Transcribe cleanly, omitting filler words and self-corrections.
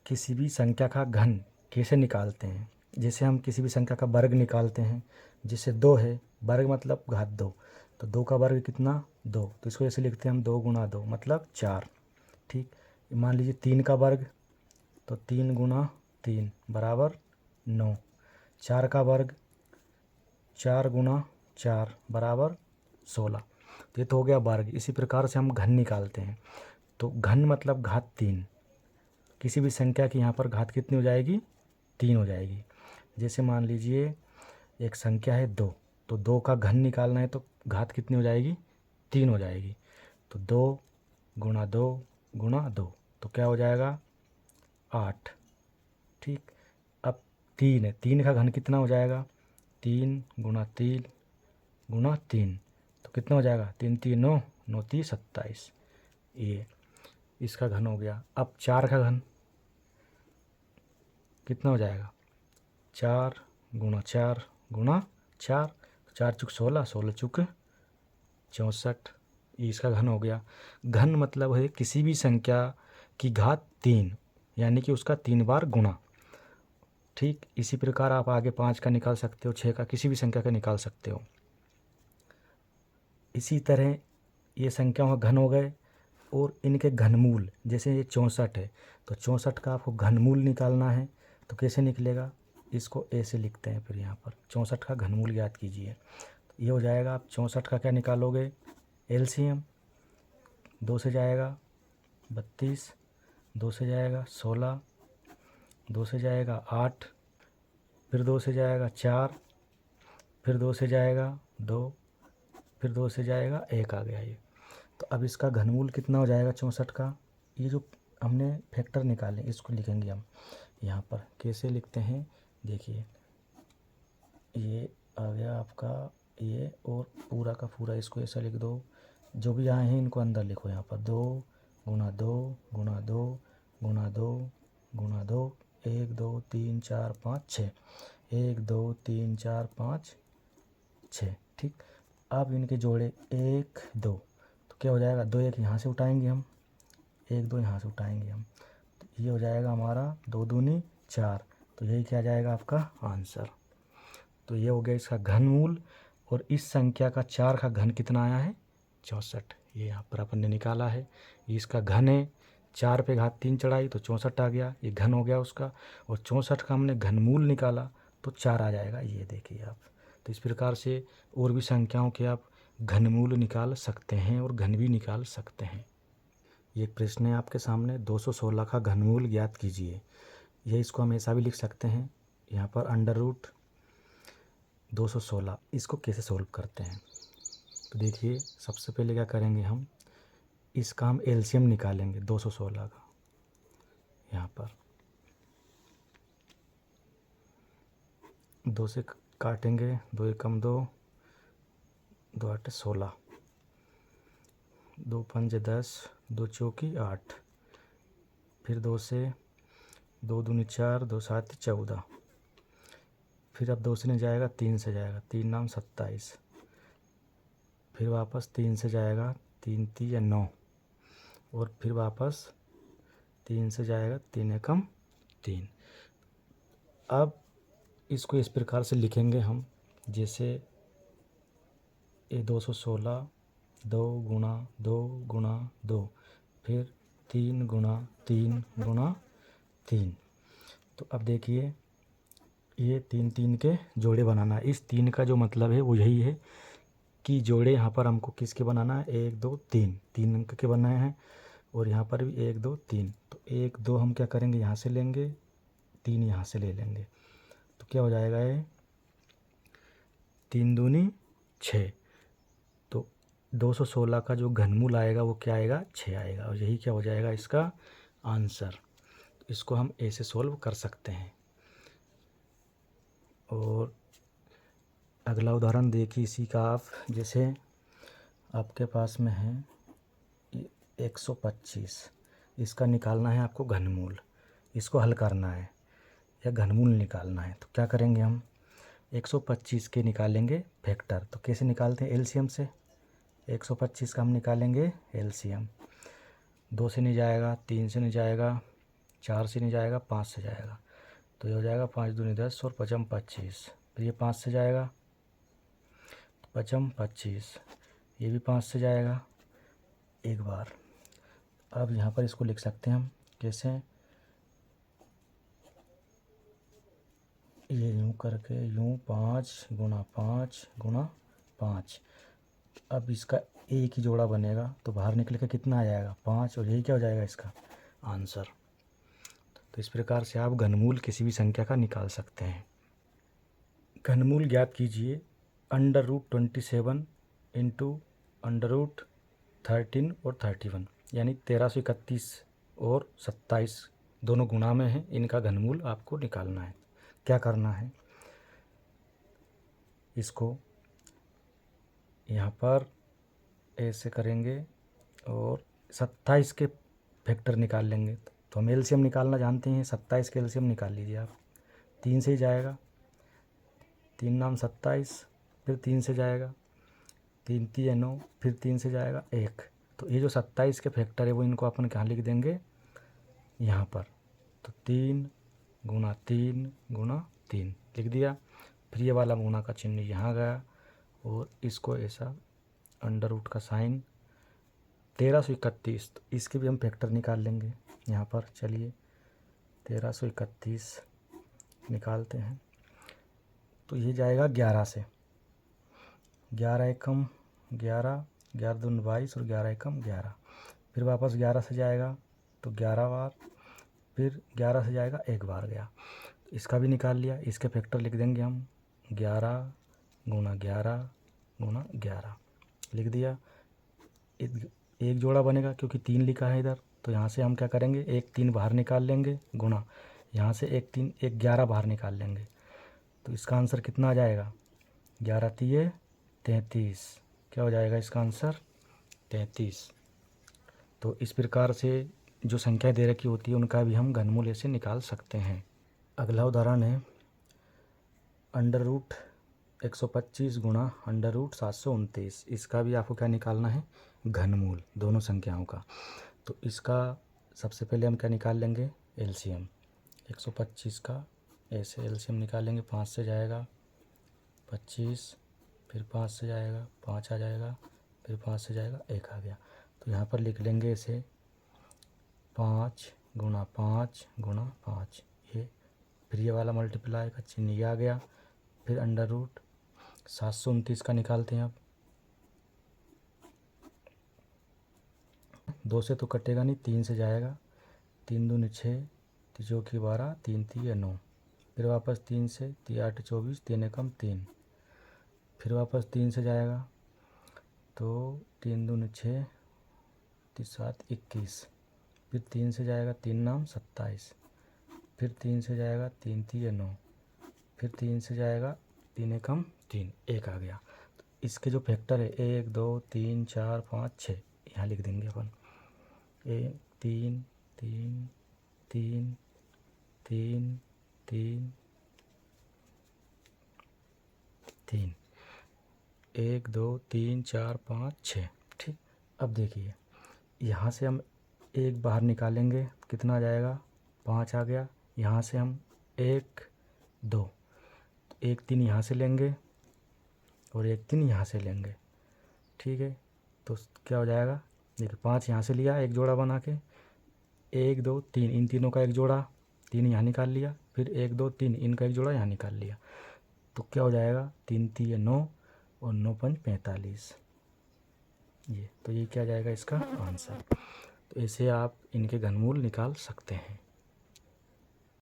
किसी भी संख्या का घन कैसे निकालते हैं। जैसे हम किसी भी संख्या का वर्ग निकालते हैं, जैसे 2 है, वर्ग मतलब घात 2, तो 2 का वर्ग कितना 2, तो इसको ऐसे लिखते हैं हम 2 गुना 2 मतलब 4। ठीक, मान लीजिए 3 का वर्ग, तो 3 गुना 3 बराबर 9। 4 का वर्ग 4 गुना 4 बराबर 16। तो ये तो हो गया वर्ग। इसी प्रकार से हम घन निकालते हैं। तो घन मतलब घात 3, किसी भी संख्या की यहाँ पर घात कितनी हो जाएगी 3 हो जाएगी। जैसे मान लीजिए एक संख्या है 2, तो 2 का घन निकालना है तो घात कितनी हो जाएगी 3 हो जाएगी। तो 2 गुणा 2 गुणा 2, तो क्या हो जाएगा 8। ठीक, अब 3 है, 3 का घन कितना हो जाएगा 3 गुणा 3 गुणा 3, तो कितना हो जाएगा 3 3 9 9 3 27। ये इसका घन हो गया। अब 4 का घन कितना हो जाएगा 4 गुणा 4 गुणा 4, 4 चुक 16, 16 चुक 64, ये इसका घन हो गया। घन मतलब है किसी भी संख्या की घात 3, यानी कि उसका 3 बार गुणा। ठीक, इसी प्रकार आप आगे 5 का निकाल सकते हो, 6 का, किसी भी संख्या का निकाल सकते हो। इसी तरह ये संख्याओं का घन हो गए। और इनके घनमूल, जैसे ये 64 है, तो 64 का आपको घनमूल निकालना है, तो कैसे निकलेगा, इसको ऐसे लिखते हैं। फिर यहाँ पर 64 का घनमूल ज्ञात कीजिए। तो ये हो जाएगा, आप 64 का क्या निकालोगे एलसीएम। 2 से जाएगा 32, 2 से जाएगा 16, 2 से जाएगा 8, फिर 2 से जाएगा 4, फिर 2 से जाएगा 2, फिर 2 से जाएगा 1 आ गया ये। तो अब इसका घनमूल कितना हो जाएगा 64 का। ये जो हमने फैक्टर निकाले इसको लिखेंगे हम यहाँ पर। कैसे लिखते हैं देखिए, ये आ गया आपका ये, और पूरा का पूरा इसको ऐसा लिख दो। जो भी आए हैं इनको अंदर लिखो यहाँ पर। 2 गुणा 2 गुणा 2 गुणा 2 गुणा 2, 1 2 3 4 5 6, 1 2 3 4 5 6। ठीक, अब इनके जोड़े 1 2, तो क्या हो जाएगा 2 1 यहाँ से उठाएंगे हम, 1 2 यहाँ से उठाएंगे हम, तो ये हो जाएगा हमारा 2 दूनी 4। तो यही क्या जाएगा आपका आंसर। तो ये हो गया इसका घनमूल। और इस संख्या का 4 का घन कितना आया है 64, ये यहाँ पर अपन ने निकाला है। ये इसका घन है, 4 पे घात 3 चढ़ाई तो 64 आ गया, ये घन हो गया उसका। और 64 का हमने घनमूल निकाला तो 4 आ जाएगा, ये देखिए आप। तो इस प्रकार से और भी संख्याओं के आप घनमूल निकाल सकते हैं और घन भी निकाल सकते हैं। ये प्रश्न है आपके सामने, 216 का घनमूल ज्ञात कीजिए। यह इसको हम ऐसा भी लिख सकते हैं यहाँ पर, अंडर रूट 216। इसको कैसे सोल्व करते हैं तो देखिए, सबसे पहले क्या करेंगे हम, इसका हम एलसीएम निकालेंगे 216 का। यहाँ पर 2 से काटेंगे, 2 एकम 2, 2 8 16, 2 5 10, 2 चौकी 8, फिर 2 से 2 दूनी 4, 2 7 14, फिर अब 2 से नहीं जाएगा 3 से जाएगा, 3 नाम 27, फिर वापस 3 से जाएगा, 3 3 9, और फिर वापस 3 से जाएगा, 3 एकम 3। अब इसको इस प्रकार से लिखेंगे हम, जैसे ये 216 2 गुणा 2 गुणा 2, फिर 3 गुणा 3 गुणा 3। तो अब देखिए, ये 3 3 के जोड़े बनाना है। इस 3 का जो मतलब है वो यही है कि जोड़े यहाँ पर हमको किसके बनाना है, 1 2 3, 3 अंक के बनाए हैं। और यहाँ पर भी 1 2 3, तो 1 2 हम क्या करेंगे यहाँ से लेंगे, 3 यहाँ से ले लेंगे, तो क्या हो जाएगा ये 3 दूनी 6। तो 216 का जो घनमूल आएगा वो क्या आएगा 6 आएगा, और यही क्या हो जाएगा इसका आंसर। तो इसको हम ऐसे सोल्व कर सकते हैं। और अगला उदाहरण देखिए इसी का आप, जैसे आपके पास में है 125, इसका निकालना है आपको घनमूल, इसको हल करना है या घनमूल निकालना है। तो क्या करेंगे हम, 125 के निकालेंगे फैक्टर। तो कैसे निकालते हैं एलसीएम से, 125 का हम निकालेंगे एलसीएम। 2 से नहीं जाएगा, 3 से नहीं जाएगा, 4 से नहीं जाएगा, 5 से जाएगा, तो ये हो जाएगा 5 दूनी 10 और पचम 25। फिर ये 5 से जाएगा, पचम 25, ये भी 5 से जाएगा एक बार। अब यहाँ पर इसको लिख सकते हैं हम कैसे, ये यूँ करके यूँ 5 गुणा 5 गुणा 5। अब इसका एक ही जोड़ा बनेगा तो बाहर निकल के कितना आ जाएगा 5, और यही क्या हो जाएगा इसका आंसर। तो इस प्रकार से आप घनमूल किसी भी संख्या का निकाल सकते हैं। घनमूल ज्ञात कीजिए √27 इंटू √13 और 31, यानी 1331 और 27 दोनों गुणा में है, इनका घनमूल आपको निकालना है। क्या करना है, इसको यहाँ पर ऐसे करेंगे और 27 के फैक्टर निकाल लेंगे। तो हम एलसीएम निकालना जानते हैं, 27 के एलसीएम निकाल लीजिए आप। 3 से ही जाएगा, 3 नाम 27, फिर 3 से जाएगा, 3 3 9, फिर 3 से जाएगा 1। तो ये जो 27 के फैक्टर है वो इनको अपन कहाँ लिख देंगे, यहाँ पर। तो 3 गुणा 3 गुणा 3 लिख दिया। फिर ये वाला गुणा का चिन्ह यहाँ गया और इसको ऐसा अंडर रूट का साइन 1331, तो इसके भी हम फैक्टर निकाल लेंगे यहाँ पर। चलिए 1331 निकालते हैं, तो ये जाएगा 11 से, 11 एकम 11, 11 दूनी 22 और 11 एकम 11। फिर वापस 11 से जाएगा तो 11 बार, फिर 11 से जाएगा एक बार गया, तो इसका भी निकाल लिया। इसके फैक्टर लिख देंगे हम 11 गुणा 11 गुणा 11 लिख दिया। एक जोड़ा बनेगा क्योंकि 3 लिखा है इधर, तो यहाँ से हम क्या करेंगे, एक 3 बाहर निकाल लेंगे गुणा, यहाँ से एक 3 एक 11 बाहर निकाल लेंगे। तो इसका आंसर कितना आ जाएगा, 11 तिये 33। क्या हो जाएगा इसका आंसर 33। तो इस प्रकार से जो संख्या दे रखी होती है उनका भी हम घनमूल ऐसे निकाल सकते हैं। अगला उदाहरण है √125 गुणा √729। इसका भी आपको क्या निकालना है, घनमूल दोनों संख्याओं का। तो इसका सबसे पहले हम क्या निकाल लेंगे, एलसीएम। 125 का ऐसे एलसीएम निकालेंगे, 5 से जाएगा 25, फिर 5 से जाएगा 5 आ जाएगा, फिर 5 से जाएगा 1 आ गया। तो यहाँ पर लिख लेंगे इसे 5 गुणा 5 गुणा 5, ये फिर ये वाला मल्टीप्लाई का चिन्ह ये आ गया। फिर √729 का निकालते हैं अब। 2 से तो कटेगा नहीं, 3 से जाएगा, 3 दूनी 6, तीजों की 12, 3 तिये 9, फिर वापस 3 से, 3 8 24, 3 एकम 3, फिर वापस 3 से जाएगा तो 3 दूनी 6, 3 7 21, फिर 3 से जाएगा, 3 नाम 27, फिर 3 से जाएगा, 3 तिये 9, फिर 3 से जाएगा, 3 एकम 3, 1 आ गया। तो इसके जो फैक्टर है 1 2 3 4 5 6, यहाँ लिख देंगे अपन 1 3 3 3 3 3 3, 1 2 3 4 5 6। ठीक, अब देखिए यहाँ से हम एक बाहर निकालेंगे, कितना आ जाएगा 5 आ गया। यहाँ से हम 1 2, तो 1 3 यहाँ से लेंगे और 1 3 यहाँ से लेंगे। ठीक है, तो क्या हो जाएगा, देखिए 5 यहाँ से लिया एक जोड़ा बना के, 1 2 3 इन तीनों का एक जोड़ा, 3 यहाँ निकाल लिया, फिर 1 2 3 इनका एक जोड़ा यहाँ निकाल लिया। तो क्या हो जाएगा 3 तिये 9 और 9 पंच 45, ये तो ये क्या जाएगा इसका आंसर। तो ऐसे आप इनके घनमूल निकाल सकते हैं।